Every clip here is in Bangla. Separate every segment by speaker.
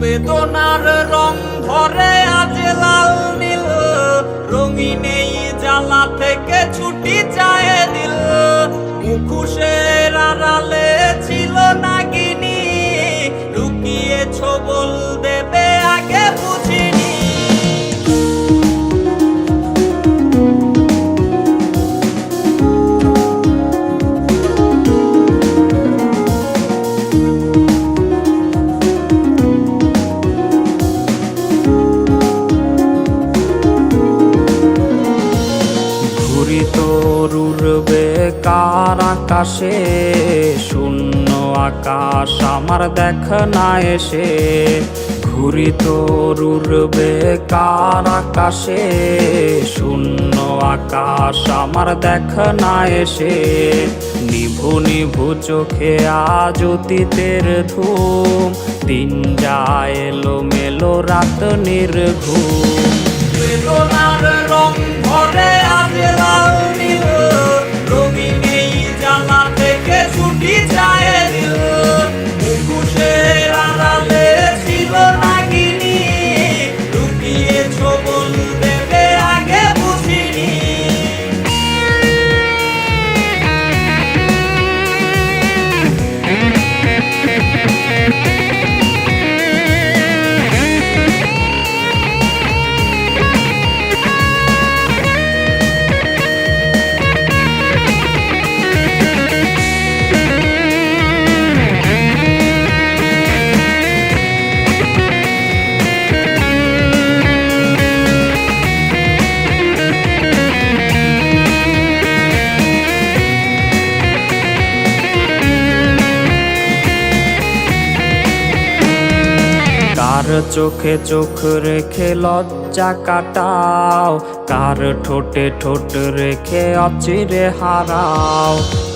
Speaker 1: বেদনার রং ধরে আজ লাল নীল, রঙিন এই জ্বালা থেকে ছুটি চায় দিল। মুখোশের আড়ালে ছিল নাগিনী, লুকিয়ে ছবল দেবে আগে বুঝিনি। ঘুরি তরুর বেকার আকাশে, শূন্য আকাশ আমার দেখ না এসে। ঘুরি তরুর বেকার আকাশে, শূন্য আকাশ আমার দেখ না এসে। নিভু নিভু চোখে আজ অতীতের ধূম, দিন যায় এলো মেলো রাত নির্ঘুম। বেদনার রং ধরে আজ লাল নীল, রঙিন এই জ্বালা থেকে ছুটি চায় দিল। মুখোশের আড়ালে ছিল নাগিনী, লুকিয়ে ছবল দেবে আগে বুঝিনি। কার চোখে চোখ রেখে লজ্জা কাটাও, কার ঠোঁটে ঠোঁট রেখে অচিরে হারাও।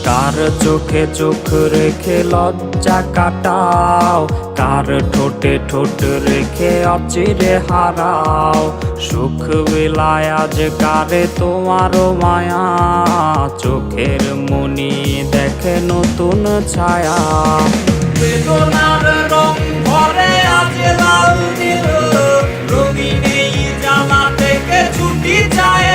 Speaker 1: কার চোখে চোখ রেখে লজ্জা কাটাও, কার ঠোঁটে ঠোঁট রেখে অচিরে হারাও। সুখ বিলায় আজ কারে তোমারও মায়া, চোখের মনি দেখে নতুন ছায়া। বেদনার রং ধরে আজ লাল নীল, রঙিন এই জ্বালা থেকে ছুটি চায়